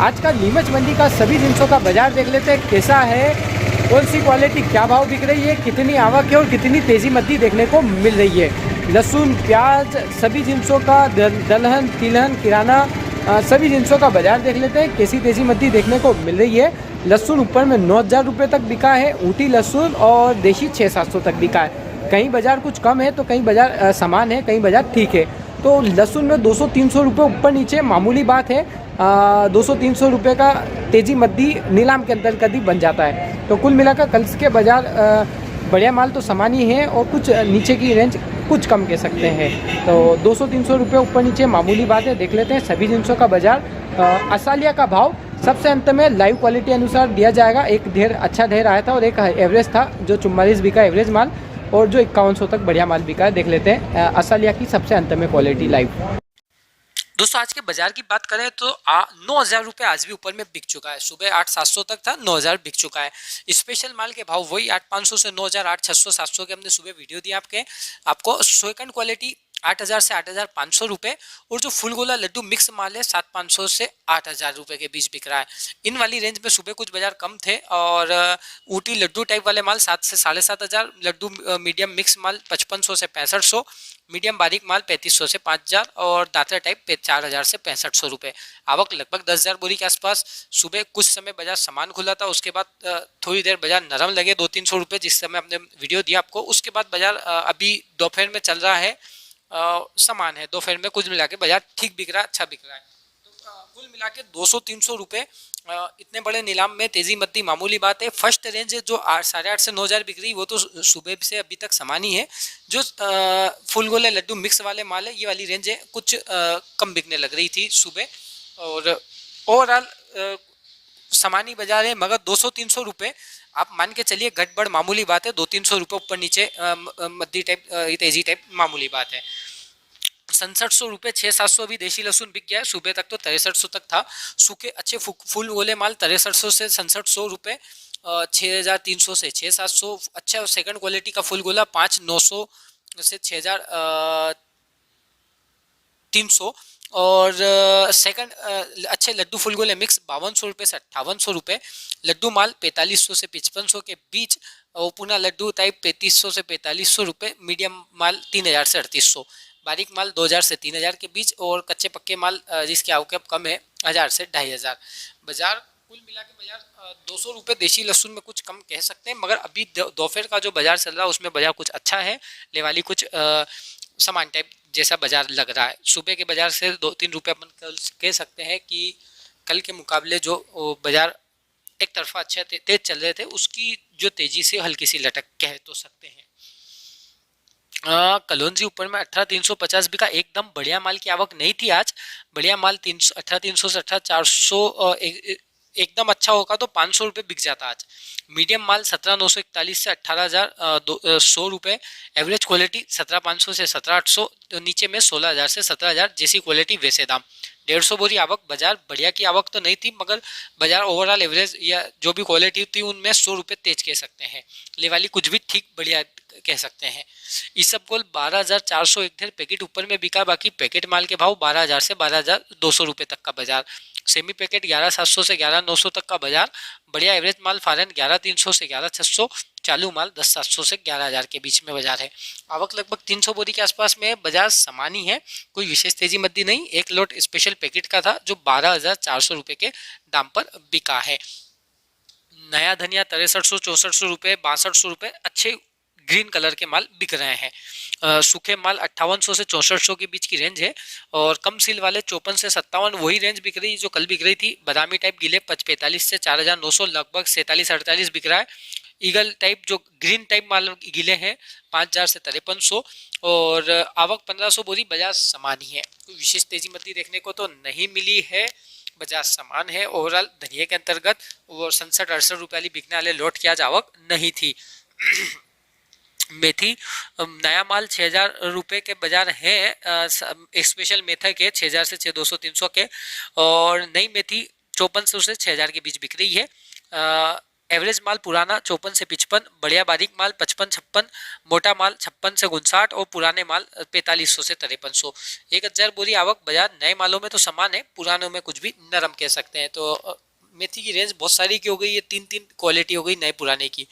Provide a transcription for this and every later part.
आज का नीमच मंडी का सभी जिनसों का बाजार देख लेते हैं कैसा है, कौन सी क्वालिटी क्या भाव बिक रही है, कितनी आवक है और कितनी तेज़ी मद्दी देखने को मिल रही है। लहसुन, प्याज, सभी जिनसों का दलहन, तिलहन, किराना, सभी जिनसों का बाजार देख लेते हैं कैसी तेज़ी मद्दी देखने को मिल रही है। लहसुन ऊपर में 9,000 रुपये तक बिका है, ऊटी लहसुन, और देशी 600-700 तक बिका है। कहीं बाज़ार कुछ कम है तो कहीं बाज़ार समान है, कहीं बाज़ार ठीक है। तो लहसुन में 200-300 रुपये ऊपर नीचे मामूली बात है। 200-300 रुपये का तेज़ी मद्दी नीलाम के अंतर्गत ही बन जाता है। तो कुल मिलाकर कल के बाज़ार बढ़िया माल तो समान ही है और कुछ नीचे की रेंज कुछ कम कह सकते हैं। तो 200-300 रुपये ऊपर नीचे मामूली बात है। देख लेते हैं सभी जिनसों का बाज़ार। असालिया का भाव सबसे अंत में लाइव क्वालिटी अनुसार दिया जाएगा। एक ढेर अच्छा ढेर आया था और एक एवरेज था जो 44 बिका एवरेज माल, और जो 5100 तक बढ़िया माल बिका है। देख लेते हैं असालिया की सबसे अंत में क्वालिटी लाइव। दोस्तों आज के बाजार की बात करें तो 9,000 रुपये आज भी ऊपर में बिक चुका है। सुबह 8,700 तक था, 9,000 बिक चुका है। स्पेशल माल के भाव वही 8,500 से 9,000, 8,600, 700 के हमने सुबह वीडियो दिया आपको सेकंड क्वालिटी 8,000 से 8,500 रुपये, और जो फुल गोला लड्डू मिक्स माल है 7,500 से 8,000 रुपये के बीच बिक रहा है। इन वाली रेंज में सुबह कुछ बाजार कम थे, और ऊटी लड्डू टाइप वाले माल 7 से 7,500, लड्डू मीडियम मिक्स माल 5,500 से 6,500, मीडियम बारीक माल 3,500 से 5,000, और दातरा टाइप 4,000 से 6,500 रुपये। आवक लगभग 10,000 बोरी के आसपास। सुबह कुछ समय बाजार सामान खुला था, उसके बाद थोड़ी देर बाजार नरम लगे 200-300 रुपये, जिस समय हमने वीडियो दिया आपको। उसके बाद बाजार अभी दोपहर में चल रहा है, समान है। दोपहर में कुछ मिला के बाजार ठीक बिक रहा है, अच्छा बिक रहा है। तो कुल मिला के 200-300 रुपये इतने बड़े नीलाम में तेजी मद्दी मामूली बात है। फर्स्ट रेंज जो 8,500 से 9,000 बिक रही वो तो सुबह से अभी तक समान ही है। जो फुल गोले लड्डू मिक्स वाले माल है, ये वाली रेंज है कुछ कम बिकने लग रही थी सुबह, और ओवरऑल सामानी बाजार है। मगर 200-300 रुपये आप मान के चलिए गड़बड़ मामूली बात है। 200-300 रुपये ऊपर नीचे मद्दी टाइप तेजी टाइप मामूली बात है। 6700 रुपये 6,700 अभी देशी लहसुन बिक गया है। सुबह तक तो 6300 तक था। सूखे अच्छे फुल गोले माल 6300 से 6700 रुपये, 6,300 से 6,700। अच्छा सेकंड क्वालिटी का फुल गोला 5,900 से 6,300, और सेकंड अच्छे लड्डू फुल गोले मिक्स 5,200 रुपये से 5,800 रुपये। लड्डू माल 4,500 से 5,500 के बीच, और पुनः लड्डू टाइप 3,500 से 4,500 रुपये। मीडियम माल 3,000 से 3,800, बारीक माल 2,000 से 3,000 के बीच, और कच्चे पक्के माल जिसकी आवक अब कम है 1,000 से 2,500। बाजार कुल मिला के बाजार 200 रुपये देशी लहसुन में कुछ कम कह सकते हैं। मगर अभी दोपहर का जो बाजार चल रहा है उसमें बाजार कुछ अच्छा है। लेवाली कुछ सामान टाइप जैसा बाजार लग रहा है। सुबह के बाजार से 2-3 रुपये अपन कह सकते हैं कि कल के मुकाबले जो बाजार एक तरफा अच्छा तेज चल रहे थे, उसकी जो तेजी से हल्की सी लटक कह तो सकते हैं। कलौंजी ऊपर में 18,350 बिका। एकदम बढ़िया माल की आवक नहीं थी आज। बढ़िया माल 18,300 से 18,400, एकदम अच्छा होगा तो 500 रुपये बिक जाता आज। मीडियम माल 17,941 से 18,100 रुपये। एवरेज क्वालिटी 17,500 से 17,800, तो नीचे में 16,000 से 17,000, जैसी क्वालिटी वैसे दाम। 150 बोरी आवक। बाजार बढ़िया की आवक तो नहीं थी, मगर बाजार ओवरऑल एवरेज या जो भी क्वालिटी थी उनमें 100 रुपये तेज कह सकते हैं। लेवाली कुछ भी ठीक बढ़िया कह सकते हैं। इसबगोल 12,400 एक ढेर पैकेट ऊपर में बिका। बाकी पैकेट माल के भाव 12,000 से 12,200 रुपये तक का बाजार। सेमी पैकेट 11,700 से 11,900 तक का बाजार। बढ़िया एवरेज माल फॉरेन 11,300 से 11,600। चालू माल 10,700 से 11,000 के बीच में बाजार है। आवक लगभग 300 बोरी के आसपास में। बाजार समान ही है, कोई विशेष तेजी मद्दी नहीं। एक लोट स्पेशल पैकेट का था जो 12,400 रुपये के दाम पर बिका है। नया धनिया 6300-6400 रुपये, 6200 रुपये अच्छे ग्रीन कलर के माल बिक रहे हैं। सूखे माल 5800 से 6400 के बीच की रेंज है, और कम सील वाले 54 से 57 वही रेंज बिक रही जो कल बिक रही थी। बादामी टाइप गिले 45 से 4,900, लगभग 47-48 बिक रहा है। ईगल टाइप जो ग्रीन टाइप माल गिले हैं 5,000 से 5300, और आवक 1,500 बोरी। बाजार समान ही है, कोई विशेष तेजी मद्दी देखने को तो नहीं मिली है। बाजार समान है ओवरऑल धनिया के अंतर्गत। वो 67-68 रुपये वाली बिकने वाले लोट की आज आवक नहीं थी। मेथी नया माल 6,000 रुपये के बाजार है। स्पेशल मेथी के 6,000 से 6,200-300 के, और नई मेथी 5,400 से 6,000 के बीच बिक रही है। एवरेज माल पुराना 54 से 55, बढ़िया बारीक माल 55-56, मोटा माल 56 से 59 और पुराने माल 4500 से 5300। 1000 बोरी आवक। बाजार नए मालों में तो समान है, पुरानों में कुछ भी नरम कह सकते हैं। तो मेथी की रेंज बहुत सारी की हो गई है, 3-3 क्वालिटी हो गई नए पुराने की।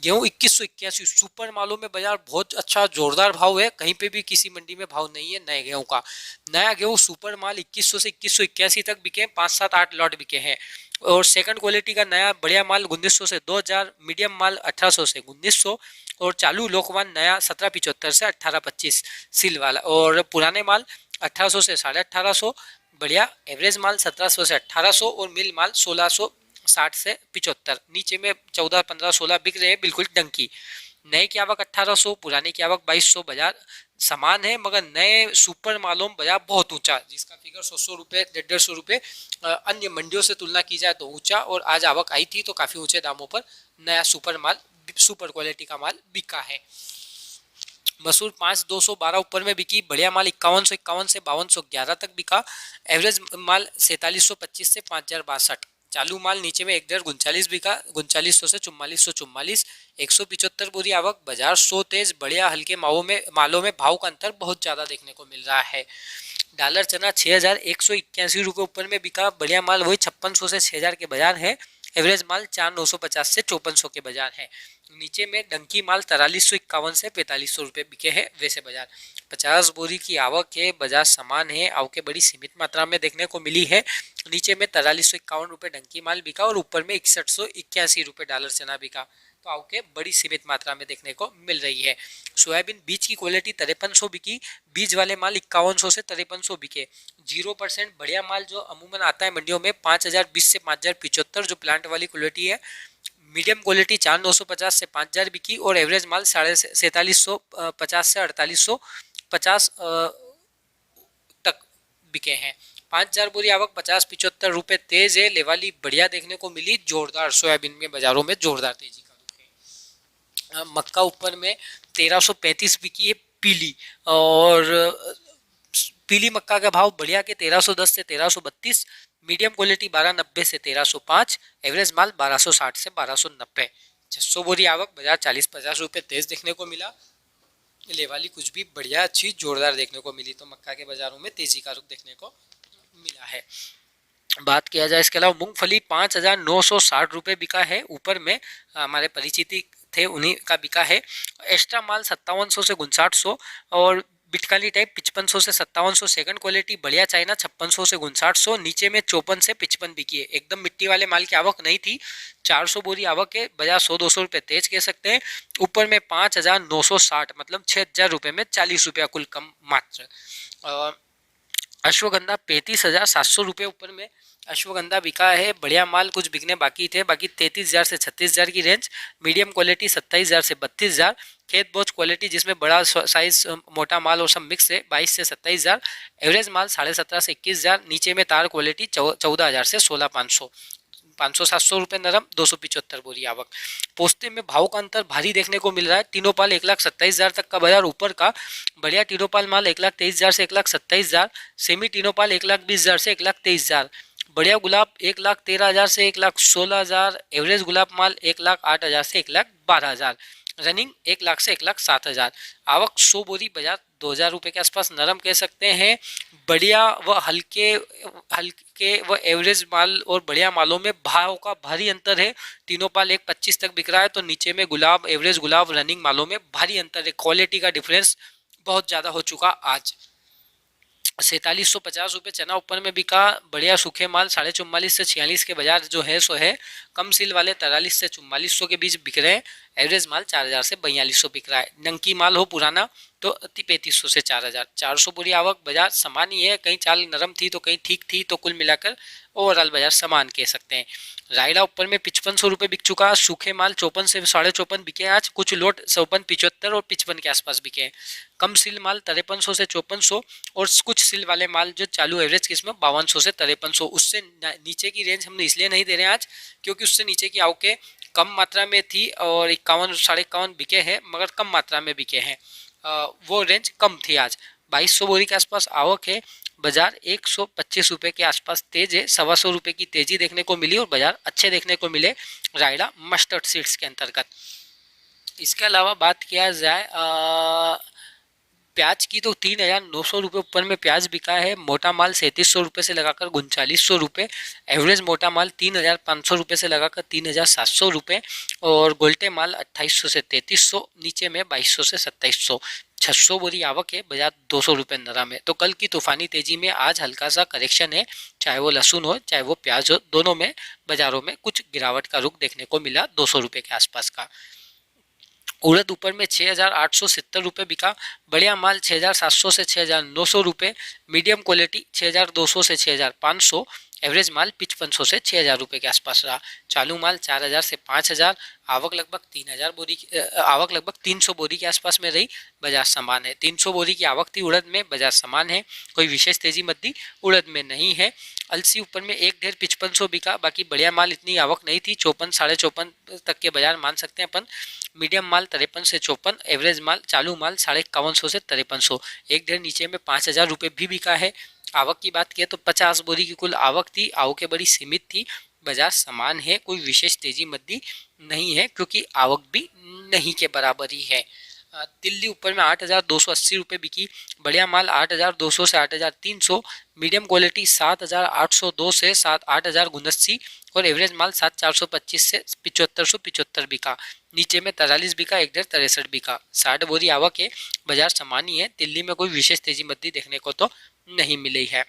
गेहूं 2181 सुपर मालों में बाजार बहुत अच्छा जोरदार भाव है, कहीं पे भी किसी मंडी में भाव नहीं है नए गेहूं का। नया गेहूं सुपर माल 2100 से 2181 तक बिके, 5-7-8 लॉट बिके हैं। और सेकंड क्वालिटी का नया बढ़िया माल 1900 से 2000, मीडियम माल 1800 से 1900 और चालू लोकवान नया 1775 से 1825 सील वाला। और पुराने माल 1800 से 1850, बढ़िया एवरेज माल 1700 से 1800 और मिल माल 1660 से 75। नीचे में 14, 15, 16 बिक रहे हैं बिल्कुल डंकी। नए की आवक 1800, पुराने की आवक 2200। बाजार समान है मगर नए सुपर मालों में बाजार बहुत ऊंचा, जिसका फिगर 100 रुपये 150 रुपये अन्य मंडियों से तुलना की जाए तो ऊंचा। और आज आवक आई थी तो काफी ऊंचे दामों पर नया सुपर माल, सुपर क्वालिटी का माल बिका है। मसूर 5212 ऊपर में बिकी, बढ़िया माल 5151 से 5211 तक बिका। एवरेज माल 4725 से 5062। चालू माल नीचे में 1.39 बिका, 3900 से 4444। 175 बोरी आवक। बाजार सो तेज, बढ़िया हल्के मालों में भाव का अंतर बहुत ज्यादा देखने को मिल रहा है। डॉलर चना 6181 रुपये ऊपर में बिका, बढ़िया माल वही 5600 से 6000 के बाजार है। एवरेज माल 4950 से 5400 के बाजार है। नीचे में डंकी माल 4351 से 4500 रुपये बिके हैं वैसे बाजार। 50 बोरी की आवक है, बाजार समान है, आवकें बड़ी सीमित मात्रा में देखने को मिली है। नीचे में 4351 रुपये डंकी माल बिका और ऊपर में 6181 रुपये डॉलर चना बिका। तो आवकें बड़ी सीमित मात्रा में देखने को मिल रही है। सोयाबीन बीज की क्वालिटी 5300 बिकी, बीज वाले माल 5100 से 5300 बिके। 0% बढ़िया माल जो अमूमन आता है मंडियों में 5020 से 5075 जो प्लांट वाली क्वालिटी है। मीडियम क्वालिटी 4950 से 5000 बिकी और एवरेज माल 4750 से 4850 तक बिके हैं। 5000 बोरी आवक, 50-75 रुपये तेज है। लेवाली बढ़िया देखने को मिली, जोरदार सोयाबीन में बाजारों में जोरदार तेजी का रुख है। मक्का ऊपर में 1335 बिकी है पीली, और पीली मक्का का भाव बढ़िया के 1310 से 1332, मीडियम क्वालिटी 1290 से 1305, एवरेज माल 1260 से 1290। 600 बोरी आवक। बाजार 40-50 रुपये तेज देखने को मिला। लेवाली कुछ भी बढ़िया अच्छी जोरदार देखने को मिली। तो मक्का के बाजारों में तेजी का रुख देखने को मिला है। बात किया जाए इसके अलावा मूंगफली 5960 रुपये बिका है ऊपर में, हमारे परिचित थे उन्हीं का बिका है। एक्स्ट्रा माल 5700 से 5900 और बिटकाली टाइप 5500 से 5700। सेकंड क्वालिटी बढ़िया चाइना 5600 से 5900। नीचे में 54 से 55 बिकी है। एकदम मिट्टी वाले माल की आवक नहीं थी। 400 बोरी आवक है, बाजार 100-200 रुपये तेज कह सकते हैं। ऊपर में 5960 मतलब 6000 रुपये में 40 रुपया कुल कम मात्र। अश्वगंधा 35700 रुपये ऊपर में अश्वगंधा बिका है। बढ़िया माल कुछ बिकने बाकी थे, बाकी 33000 से 36000 की रेंज। मीडियम क्वालिटी 27000 से 32000। खेत बोझ क्वालिटी जिसमें बड़ा साइज मोटा माल और सब मिक्स है 22 से 27000। एवरेज माल 17.5 से 21000। नीचे में तार क्वालिटी 14000 से 16500। 500-700 रुपये नरम, 275 बोरी आवक। पोस्ते में भाव का अंतर भारी देखने को मिल रहा है। तीनोपाल 1,27,000 तक का बाजार ऊपर का। बढ़िया तीनोपाल माल 1,23,000 से 1,27,000। सेमी तीनोपाल 1,20,000 से 1,23,000। बढ़िया गुलाब 1,13,000 से 1,16,000। एवरेज गुलाब माल 1,08,000 से 1,12,000। रनिंग 1 लाख से 1,07,000। आवक 100 बोरी, बाजार 2000 रुपये के आसपास नरम कह सकते हैं। बढ़िया व हल्के व एवरेज माल और बढ़िया मालों में भाव का भारी अंतर है। तीनों पाल 1,25 तक बिक रहा है, तो नीचे में गुलाब, एवरेज गुलाब, रनिंग मालों में भारी अंतर है। क्वालिटी का डिफरेंस बहुत ज़्यादा हो चुका आज। 4750 रुपये चना ऊपर में बिका। बढ़िया सूखे माल 44.5 से 46 के बाजार जो है सो है। कम सील वाले 43 से 4400 के बीच बिक रहे हैं। एवरेज माल 4000 से 4200 बिक रहा है। नंकी माल हो पुराना तो 3500 से 4000। 400 बोरी आवक, बाजार समान ही है, कहीं चाल नरम थी तो कहीं ठीक थी, तो कुल मिलाकर ओवरऑल बाजार समान कह सकते हैं। रायला ऊपर में 5500 रुपये बिक चुका। सूखे माल 54 से 54.5 बिके आज। कुछ लोट 54, 75 और 55 के आसपास बिके हैं। कम सील माल 5300 से 5400 और कुछ सील वाले माल जो चालू एवरेज किस्म 5200 से 5300। उससे नीचे की रेंज हम इसलिए नहीं दे रहे हैं आज क्योंकि उससे नीचे की आवकें कम मात्रा में थी और 51, 51.5 बिके हैं, मगर कम मात्रा में बिके हैं। वो रेंज कम थी आज। 2200 बोरी के आसपास आवक है। बाजार 125 रुपये के आसपास तेज है, 125 रुपये की तेजी देखने को मिली और बाजार अच्छे देखने को मिले रायडा मस्टर्ड सीड्स के अंतर्गत। इसके अलावा बात किया जाए प्याज की तो 3,900 रुपये ऊपर में प्याज बिका है। मोटा माल 3700 रुपये से लगाकर 3900 रुपये, एवरेज मोटा माल 3,500 रुपये से लगाकर 3,700 रुपये और गोल्टे माल 2800 से 3300, नीचे में 2200 से 2700। 600 बोरी आवक है, बाजार 200 रुपये नरम है। तो कल की तूफानी तेजी में आज हल्का सा करेक्शन है, चाहे वो लहसुन हो चाहे वो प्याज हो, दोनों में बाजारों में कुछ गिरावट का रुख देखने को मिला 200 रुपये के आसपास का। उड़द ऊपर में 6,870 रुपये बिका, बढ़िया माल 6,700 से 6,900 रुपये, मीडियम क्वालिटी 6,200 से 6,500, एवरेज माल 5500 से 6,000 रुपये के आसपास रहा। चालू माल 4,000 से 5,000, आवक लगभग 3,000 बोरी, आवक लगभग 300 बोरी के आसपास में रही, बाजार समान है। 300 बोरी की आवक थी उड़द में, बाजार समान है, कोई विशेष तेजी मद्दी उड़द में नहीं है। अलसी ऊपर में 1,555 बिका, बाकी बढ़िया माल इतनी आवक नहीं थी, 54 साढ़े 54 तक के बाजार मान सकते हैं अपन। मीडियम माल 53 से 54, एवरेज माल चालू माल 5150 से 5300, 1,500 नीचे में 5,000 रुपये भी बिका है। आवक की बात किया तो 50 बोरी की कुल आवक थी, आवकें बड़ी सीमित थी, बाजार समान है, कोई विशेष तेजी मद्दी नहीं है क्योंकि आवक भी नहीं के बराबर ही है। दिल्ली ऊपर में 8,280 रुपये बिकी, बढ़िया माल 8,200 से 8,300, मीडियम क्वालिटी 7,802 से 8,079 और एवरेज माल 7,425 से 7,575 बिका, नीचे में 43 बिका, 1,63 बिका। 60 बोरी आवक है, बाजार समान ही है, दिल्ली में कोई विशेष तेजी मद्दी देखने को तो नहीं मिली है।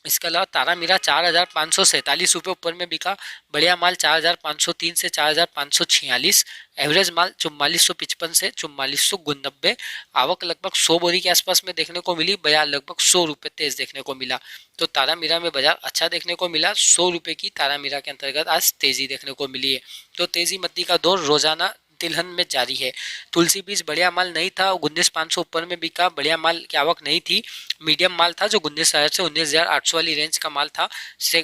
इसके अलावा तारामीरा 4,547 रुपये ऊपर में बिका, बढ़िया माल 4,503 से 4,546, एवरेज माल 4455 से 4499, आवक लगभग 100 बोरी के आसपास में देखने को मिली, बाजार लगभग 100 रुपये तेज देखने को मिला। तो तारामीरा में बाजार अच्छा देखने को मिला, 100 रुपये की तारामीरा के अंतर्गत आज तेजी देखने को मिली है। तो तेजी मद्दी का दौर रोजाना तिलहन में जारी है। तुलसी बीज बढ़िया माल नहीं था, 19,500 ऊपर में बिका, बढ़िया माल की आवक नहीं थी, मीडियम माल था जो 19,000 से 19,800 वाली रेंज का माल था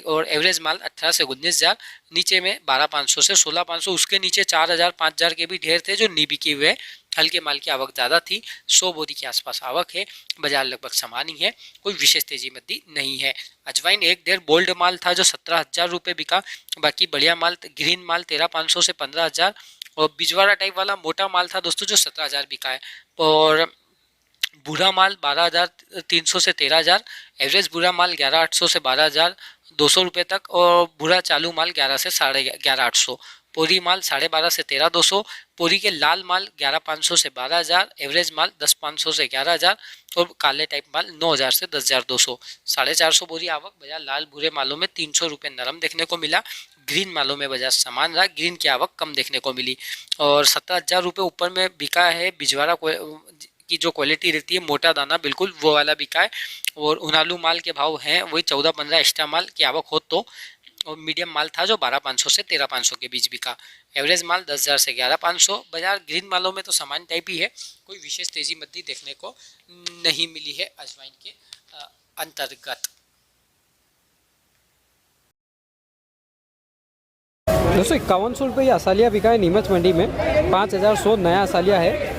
और एवरेज माल 18 से 19,000, नीचे में 12,500 से 16,500, उसके नीचे 4,000 5,000 के भी ढेर थे जो नहीं बिके हुए। हल्के माल की आवक ज़्यादा थी, 100 बोरी के आसपास आवक है, बाजार लगभग समान ही है, कोई विशेष तेजी मद्दी नहीं है। अजवाइन 1,500 बोल्ड माल था जो 17,000 रुपये बिका, बाकी बढ़िया माल ग्रीन माल 13,500 से 15,000 और बिजवाड़ा टाइप वाला मोटा माल था दोस्तों जो 17,000 बिका है और बुरा माल 12,300 से 13,000, एवरेज बुरा माल 11,800 से 12,200 रुपये तक और बुरा चालू माल 11 से 11,800, पोरी माल 12,500 से 13,200, पोरी के लाल माल 11,500 से 12,000, एवरेज माल 10,500 से 11,000 और काले टाइप माल 9,000 से 10,200। 450 बोरी आवक, बाजार लाल भूरे मालों में 300 रुपये नरम देखने को मिला, ग्रीन मालों में बाजार समान रहा, ग्रीन की आवक कम देखने को मिली और 17,000 रुपये ऊपर में बिका है। बिजवाड़ा की जो क्वालिटी रहती है मोटा दाना बिल्कुल वो वाला बिका है और उनालू माल के भाव हैं वही 14-15 एक्स्ट्रा माल की आवक हो तो, और मीडियम माल था जो 12,500 से 13,500 के बीच बिका, एवरेज माल 10,000 से 11,500। बाजार ग्रीन मालों में तो सामान्य टाइप ही है, कोई विशेष तेजी मद्दी देखने को नहीं मिली है अजवाइन के अंतर्गत। दोस्तों 5,100 रुपये ये असालिया बिका है नीमच मंडी में, 5,100 नया असालिया है